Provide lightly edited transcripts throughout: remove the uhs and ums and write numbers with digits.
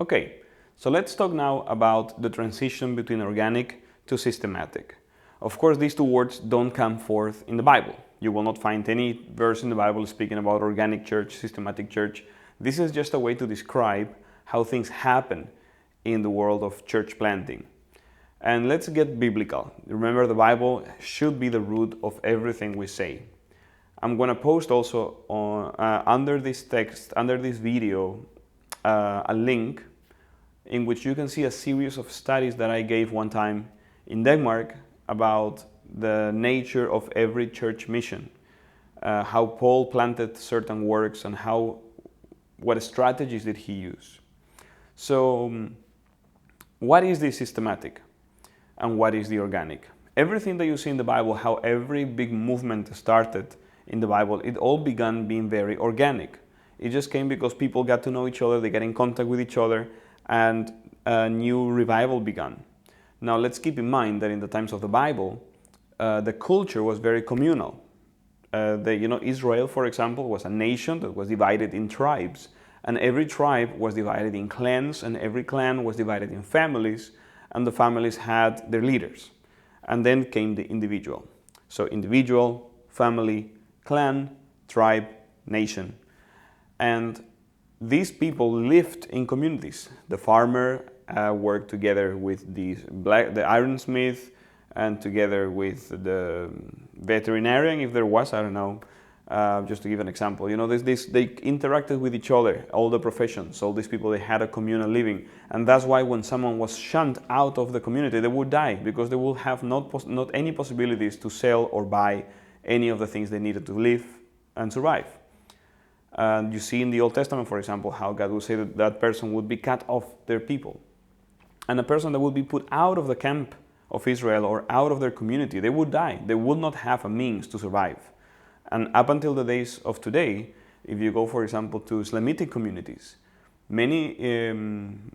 Okay, so let's talk now about the transition between organic to systematic. Of course, these two words don't come forth in the Bible. You will not find any verse in the Bible speaking about organic church, systematic church. This is just a way to describe how things happen in the world of church planting. And let's get biblical. Remember, the Bible should be the root of everything we say. I'm going to post also under this text, under this video, a link in which you can see a series of studies that I gave one time in Denmark about the nature of every church mission, how Paul planted certain works and what strategies did he use. So what is the systematic and what is the organic? Everything that you see in the Bible, how every big movement started in the Bible, it all began being very organic. It just came because people got to know each other, they got in contact with each other, and a new revival began. Now let's keep in mind that in the times of the Bible, the culture was very communal. Israel, for example, was a nation that was divided in tribes, and every tribe was divided in clans, and every clan was divided in families, and the families had their leaders. And then came the individual. So individual, family, clan, tribe, nation. And these people lived in communities. The farmer worked together with the ironsmith, and together with the veterinarian, if there was, I don't know, just to give an example. They interacted with each other, all the professions, all these people, they had a communal living. And that's why when someone was shunned out of the community, they would die, because they would have not any possibilities to sell or buy any of the things they needed to live and survive. And you see in the Old Testament, for example, how God would say that that person would be cut off their people. And a person that would be put out of the camp of Israel or out of their community, they would die. They would not have a means to survive. And up until the days of today, if you go, for example, to Islamitic communities, many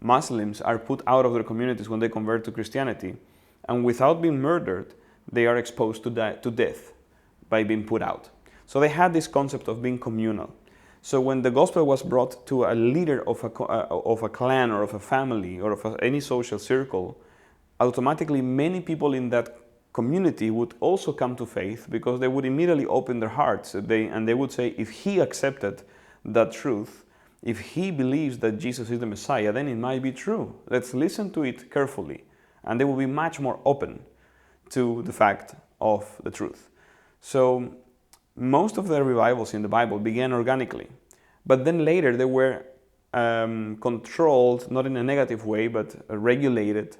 Muslims are put out of their communities when they convert to Christianity. And without being murdered, they are exposed to death by being put out. So they had this concept of being communal. So when the gospel was brought to a leader of a clan or of a family or of any social circle, automatically many people in that community would also come to faith, because they would immediately open their hearts. And they would say, if he accepted that truth, if he believes that Jesus is the Messiah, then it might be true. Let's listen to it carefully. And they will be much more open to the fact of the truth. So most of the revivals in the Bible began organically, but then later they were controlled, not in a negative way, but regulated,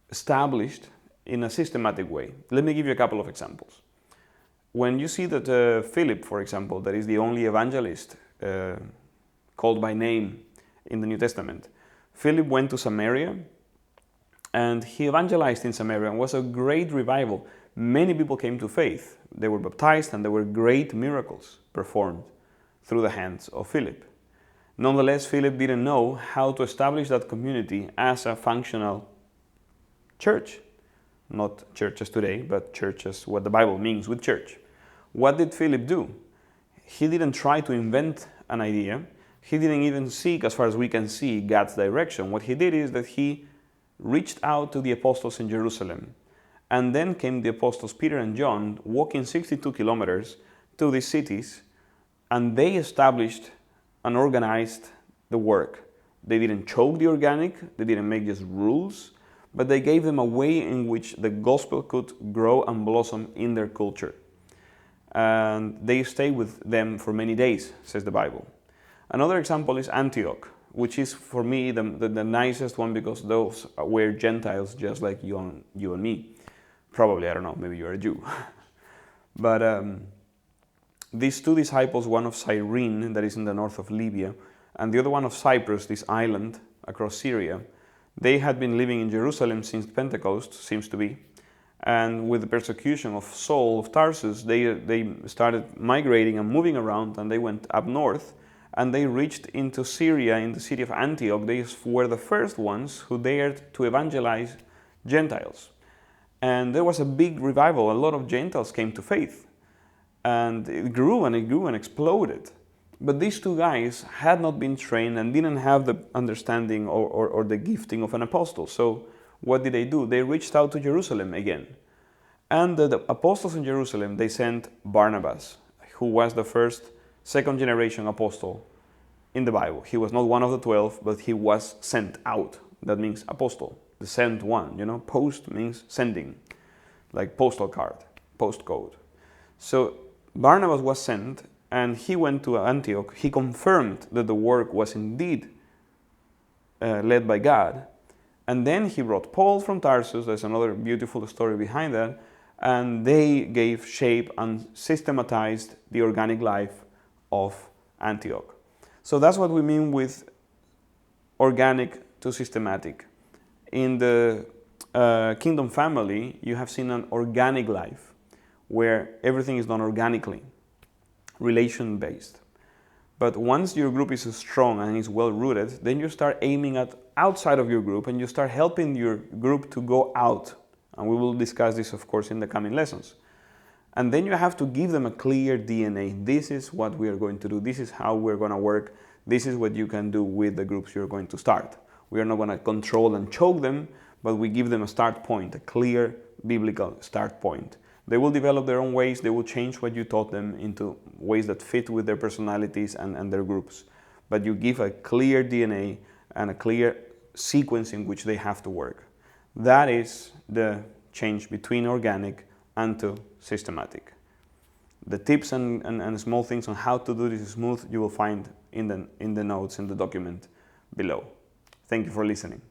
established in a systematic way. Let me give you a couple of examples. When you see that Philip, for example, that is the only evangelist called by name in the New Testament, Philip went to Samaria and he evangelized in Samaria, and was a great revival. Many people came to faith. They were baptized, and there were great miracles performed through the hands of Philip. Nonetheless, Philip didn't know how to establish that community as a functional church. Not churches today, but churches, what the Bible means with church. What did Philip do? He didn't try to invent an idea. He didn't even seek, as far as we can see, God's direction. What he did is that he reached out to the apostles in Jerusalem. And then came the apostles Peter and John, walking 62 kilometers to these cities, and they established and organized the work. They didn't choke the organic, they didn't make just rules, but they gave them a way in which the gospel could grow and blossom in their culture. And they stayed with them for many days, says the Bible. Another example is Antioch, which is for me the nicest one, because those were Gentiles just like you and me. Probably, I don't know, maybe you're a Jew. But these two disciples, one of Cyrene, that is in the north of Libya, and the other one of Cyprus, this island across Syria, they had been living in Jerusalem since Pentecost, seems to be. And with the persecution of Saul of Tarsus, they started migrating and moving around, and they went up north, and they reached into Syria, in the city of Antioch. They were the first ones who dared to evangelize Gentiles. And there was a big revival. A lot of Gentiles came to faith. And it grew and it grew and exploded. But these two guys had not been trained and didn't have the understanding or the gifting of an apostle. So what did they do? They reached out to Jerusalem again. And the apostles in Jerusalem, they sent Barnabas, who was the first, second generation apostle in the Bible. He was not one of the 12, but he was sent out. That means apostle, the sent one. You know, post means sending, like postal card, postcode. So Barnabas was sent, and he went to Antioch. He confirmed that the work was indeed led by God. And then he brought Paul from Tarsus. There's another beautiful story behind that. And they gave shape and systematized the organic life of Antioch. So that's what we mean with organic to systematic. In the kingdom family, you have seen an organic life where everything is done organically, relation-based. But once your group is strong and is well-rooted, then you start aiming at outside of your group and you start helping your group to go out. And we will discuss this, of course, in the coming lessons. And then you have to give them a clear DNA. This is what we are going to do. This is how we're going to work. This is what you can do with the groups you're going to start. We are not going to control and choke them, but we give them a start point, a clear biblical start point. They will develop their own ways. They will change what you taught them into ways that fit with their personalities and their groups. But you give a clear DNA and a clear sequence in which they have to work. That is the change between organic and to systematic. The tips and small things on how to do this smooth you will find in the notes in the document below. Thank you for listening.